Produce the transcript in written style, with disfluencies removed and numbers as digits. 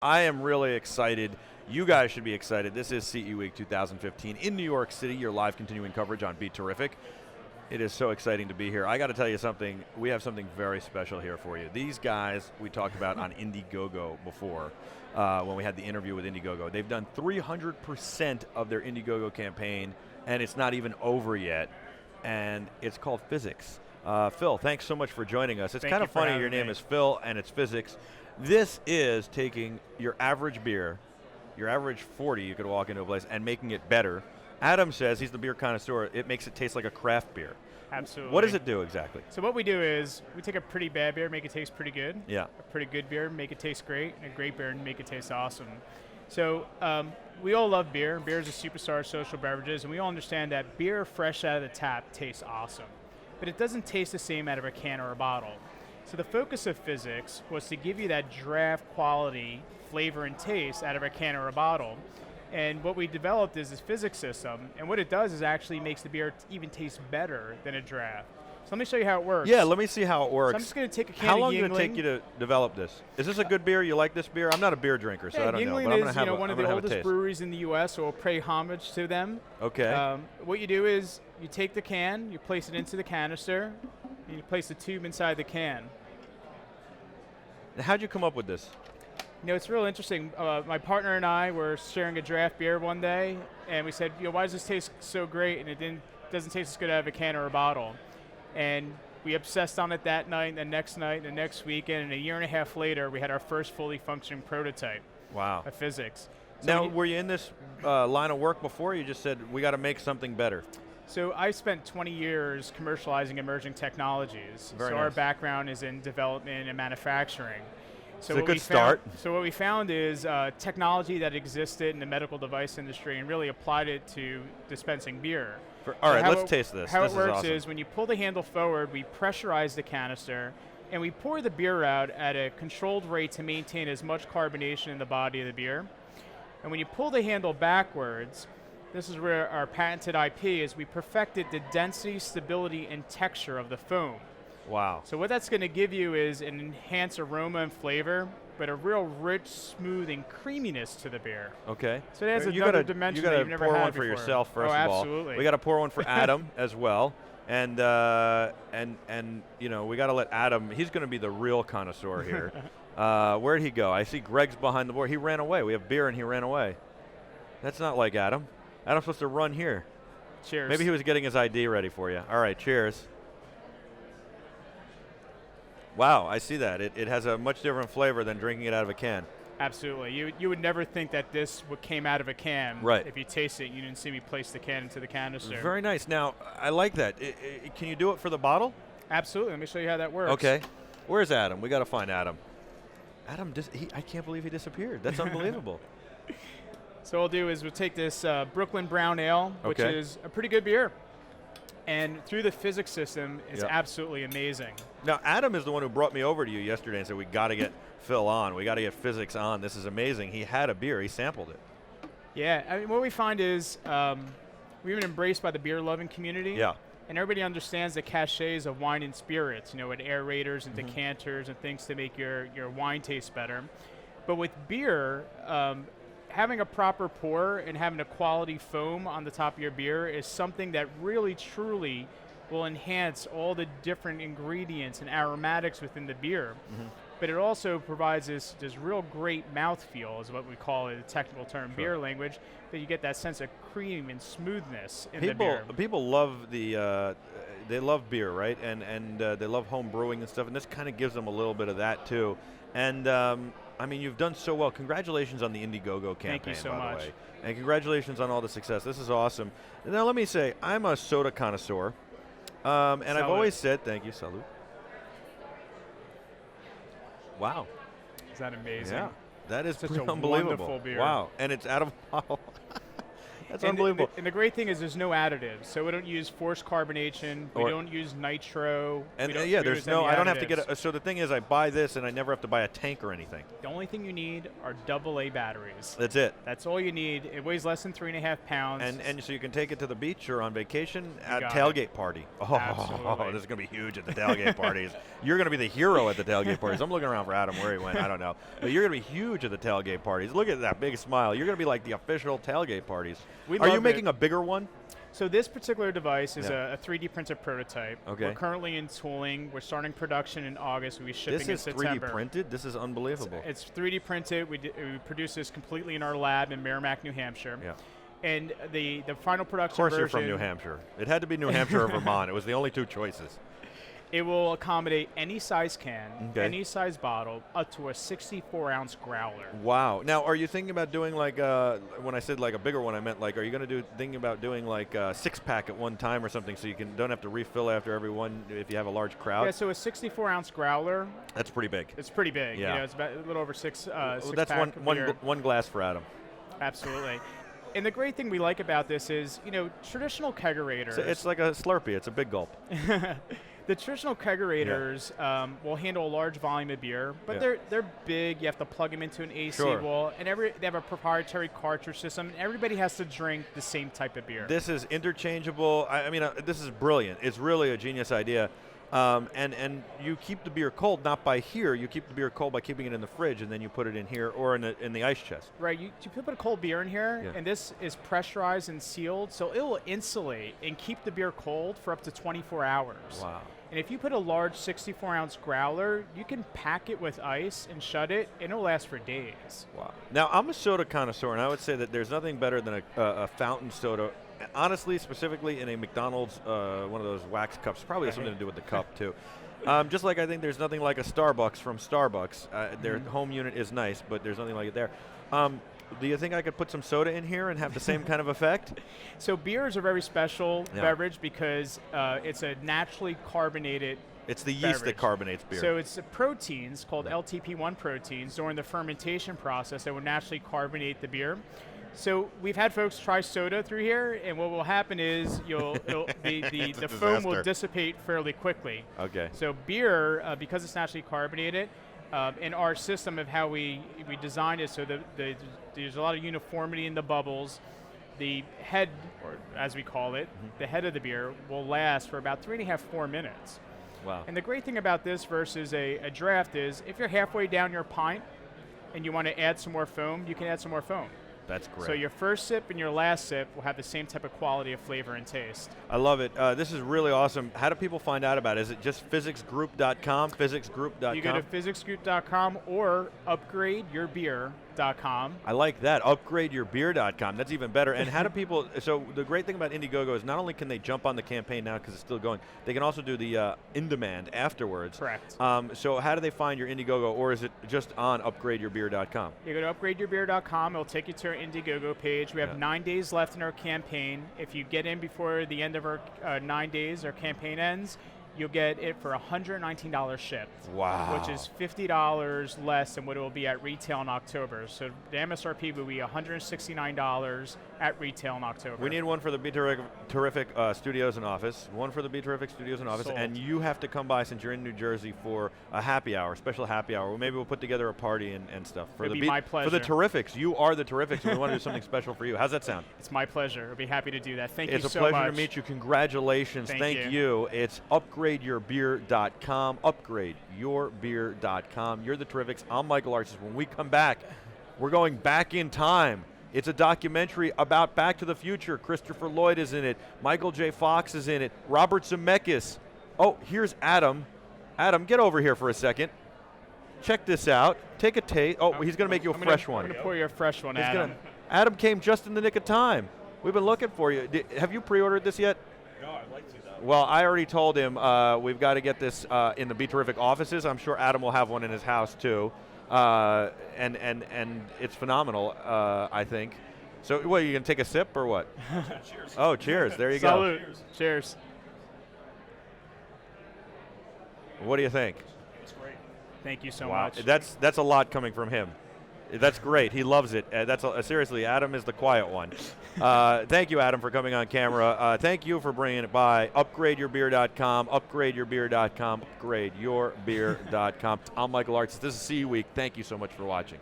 I am really excited. You guys should be excited. This is CE Week 2015 in New York City, your live continuing coverage on Be Terrific. It is so exciting to be here. I got to tell you something. We have something very special here for you. These guys we talked about on Indiegogo before when we had the interview with Indiegogo. They've done 300% of their Indiegogo campaign, and it's not even over yet. And it's called FIZZICS. Phil, thanks so much for joining us. It's kind of funny your name is Phil and it's FIZZICS. This is taking your average beer, your average 40 you could walk into a place, and making it better. Adam says, he's the beer connoisseur, it makes it taste like a craft beer. Absolutely. What does it do exactly? So what we do is we take a pretty bad beer, make it taste pretty good. Yeah. A pretty good beer, make it taste great, and a great beer, make it taste awesome. So we all love beer. Beer is a superstar of social beverages, and we all understand that beer fresh out of the tap tastes awesome. But it doesn't taste the same out of a can or a bottle. So the focus of FIZZICS was to give you that draft quality flavor and taste out of a can or a bottle. And what we developed is this FIZZICS system, and what it does is actually makes the beer even taste better than a draft. So let me show you how it works. Yeah, let me see how it works. So I'm just going to take a can How of long Yingling. did it take you to develop this? Is this a good beer? You like this beer? I'm not a beer drinker, so I don't know. Yingling But I'm going is to have one of the oldest breweries in the U.S., so we'll pay homage to them. Okay. What you do is you take the can, you place it into the canister, and you place the tube inside the can. How'd you come up with this? You know, it's real interesting. My partner and I were sharing a draft beer one day, and we said, why does this taste so great, and it doesn't taste as good out of a can or a bottle? And we obsessed on it that night, the next weekend, and a year and a half later, we had our first fully functioning prototype. Wow. Of FIZZICS. So Now, were you in this line of work before? You just said, we got to make something better. So I spent 20 years commercializing emerging technologies. Very so nice. our background is in development and manufacturing. So it's a good start. So what we found is technology that existed in the medical device industry and really applied it to dispensing beer. All right, let's taste this. How this it works awesome. is when you pull the handle forward, we pressurize the canister, and we pour the beer out at a controlled rate to maintain as much carbonation in the body of the beer. And when you pull the handle backwards, this is where our patented IP is. We perfected the density, stability, and texture of the foam. Wow. So what that's going to give you is an enhanced aroma and flavor, but a real rich, smooth, and creaminess to the beer. Okay. So it has another dimension that you've never had before. You got to pour one for yourself first of all. Absolutely. We got to pour one for Adam as well, and you know we got to let Adam. He's going to be the real connoisseur here. Where'd he go? I see Greg's behind the board. He ran away. We have beer and he ran away. That's not like Adam. Adam's supposed to run here. Cheers. Maybe he was getting his ID ready for you. All right, cheers. Wow, I see that. It has a much different flavor than drinking it out of a can. Absolutely. You would never think that this came out of a can. Right. If you taste it, you didn't see me place the can into the canister. Very nice. Now, I like that. Can you do it for the bottle? Absolutely. Let me show you how that works. Okay. Where's Adam? We got to find Adam. Adam, I can't believe he disappeared. That's unbelievable. So what we'll do is we'll take this Brooklyn Brown Ale, which is a pretty good beer. And through the FIZZICS system, it's absolutely amazing. Now, Adam is the one who brought me over to you yesterday and said, we got to get Phil on. We got to get FIZZICS on. This is amazing. He had a beer. He sampled it. Yeah. I mean, what we find is we've been embraced by the beer-loving community. Yeah. And everybody understands the cachets of wine and spirits, with aerators and decanters and things to make your wine taste better. But with beer, having a proper pour and having a quality foam on the top of your beer is something that really, truly will enhance all the different ingredients and aromatics within the beer. But it also provides this real great mouthfeel, is what we call it, a technical term, beer language, that you get that sense of cream and smoothness in the beer. People love they love beer, right? And they love home brewing and stuff, and this kind of gives them a little bit of that too. And I mean, you've done so well. Congratulations on the Indiegogo campaign, Thank you so by much. the way. And congratulations on all the success. This is awesome. Now, let me say, I'm a soda connoisseur. And I've always said, thank you, salud. Wow. Is that amazing? Yeah. That is Such pretty a unbelievable. wonderful beer. Wow. And it's out of a bottle. That's And unbelievable. and the great thing is there's no additives. So we don't use forced carbonation. We don't use nitro. And we don't yeah, use there's any no, I don't have to additives. get so the thing is I buy this and I never have to buy a tank or anything. The only thing you need are AA batteries. That's it. That's all you need. It weighs less than 3.5 pounds. And so you can take it to the beach or on vacation at got tailgate party. Oh, Absolutely. this is going to be huge at the tailgate parties. You're going to be the hero at the tailgate parties. I'm looking around for Adam where he went. I don't know. But you're going to be huge at the tailgate parties. Look at that big smile. You're going to be like the official tailgate parties. Are you making a bigger one? So this particular device is a 3D printed prototype. Okay. We're currently in tooling. We're starting production in August. We'll be shipping This in is September. 3D printed? This is unbelievable. It's 3D printed. We produce this completely in our lab in Merrimack, New Hampshire. Yeah. And the final production Of course version, you're from New Hampshire. It had to be New Hampshire or Vermont. It was the only two choices. it will accommodate any size can, Okay. any size bottle, up to a 64-ounce growler. Wow. Now, are you thinking about doing like, when I said like a bigger one, I meant like, are you going to thinking about doing like a 6-pack at one time or something so you don't have to refill after every one if you have a large crowd? Yeah, so a 64-ounce growler, That's pretty big. it's pretty big. Yeah. You know, it's about a little over six That's pack of beer. one glass for Adam. Absolutely. And the great thing we like about this is, you know, traditional kegerators. So it's like a Slurpee. It's a big gulp. The traditional kegerators will handle a large volume of beer, but they're big. You have to plug them into an AC wall, and they have a proprietary cartridge system. And everybody has to drink the same type of beer. This is interchangeable. I mean, this is brilliant. It's really a genius idea. And you keep the beer cold, not by here. You keep the beer cold by keeping it in the fridge, and then you put it in here or in the ice chest. Right. You put a cold beer in here, and this is pressurized and sealed, so it will insulate and keep the beer cold for up to 24 hours. Wow. And if you put a large 64-ounce growler, you can pack it with ice and shut it, and it'll last for days. Wow. Now, I'm a soda connoisseur, and I would say that there's nothing better than a fountain soda. Honestly, specifically in a McDonald's, one of those wax cups, probably has something to do with the cup, too. Just like I think there's nothing like a Starbucks from Starbucks. Their home unit is nice, but there's nothing like it there. Do you think I could put some soda in here and have the same kind of effect? So beer is a very special beverage because it's a naturally carbonated It's the yeast beverage that carbonates beer. So it's proteins called LTP1 proteins during the fermentation process that will naturally carbonate the beer. So we've had folks try soda through here, and what will happen is the foam will dissipate fairly quickly. Okay. So beer, because it's naturally carbonated, in our system of how we designed it, so there's a lot of uniformity in the bubbles. The head, or as we call it, the head of the beer will last for about 3.5, 4 minutes. Wow. And the great thing about this versus a draft is if you're halfway down your pint and you want to add some more foam, you can add some more foam. That's great. So your first sip and your last sip will have the same type of quality of flavor and taste. I love it. This is really awesome. How do people find out about it? Is it just physicsgroup.com, physicsgroup.com? You go to physicsgroup.com or upgradeyourbeer.com. I like that, upgradeyourbeer.com. That's even better. And how do people, so the great thing about Indiegogo is not only can they jump on the campaign now because it's still going, they can also do the in-demand afterwards. Correct. So how do they find your Indiegogo, or is it just on upgradeyourbeer.com? You go to upgradeyourbeer.com. It'll take you to our Indiegogo page. We have 9 days left in our campaign. If you get in before the end of our 9 days, our campaign ends, you'll get it for $119 shipped. Wow. Which is $50 less than what it will be at retail in October. So the MSRP will be $169 at retail in October. We need one for the Be Terrific Studios and Office, one for the Be Terrific Studios and Office, Sold. and you have to come by since you're in New Jersey for a happy hour, special happy hour. Well, maybe we'll put together a party and stuff. For It'd the be my pleasure. For the Terrifics. You are the Terrifics, and we want to do something special for you. How's that sound? It's my pleasure. I'll be happy to do that. Thank you so much. It's a pleasure to meet you. Congratulations. Thank you. It's upgradeyourbeer.com, upgradeyourbeer.com. You're the Terrifics. I'm Michael Arches. When we come back, we're going back in time. It's a documentary about Back to the Future. Christopher Lloyd is in it. Michael J. Fox is in it. Robert Zemeckis. Oh, here's Adam. Adam, get over here for a second. Check this out. Take a taste. Oh, he's going to make you a fresh one. I'm going to pour you a fresh one, Adam. Adam came just in the nick of time. We've been looking for you. Have you pre-ordered this yet? No, I'd like to, though. Well, I already told him we've got to get this in the Be Terrific offices. I'm sure Adam will have one in his house, too. And it's phenomenal, I think. So, what, are you going to take a sip or what? Cheers. Oh, cheers. There you Salute. go. Cheers. What do you think? It's great. Thank you so Wow. much. That's a lot coming from him. That's great. He loves it. Seriously, Adam is the quiet one. Thank you, Adam, for coming on camera. Thank you for bringing it by. UpgradeYourBeer.com, UpgradeYourBeer.com, UpgradeYourBeer.com. I'm Michael Arts. This is CE Week. Thank you so much for watching.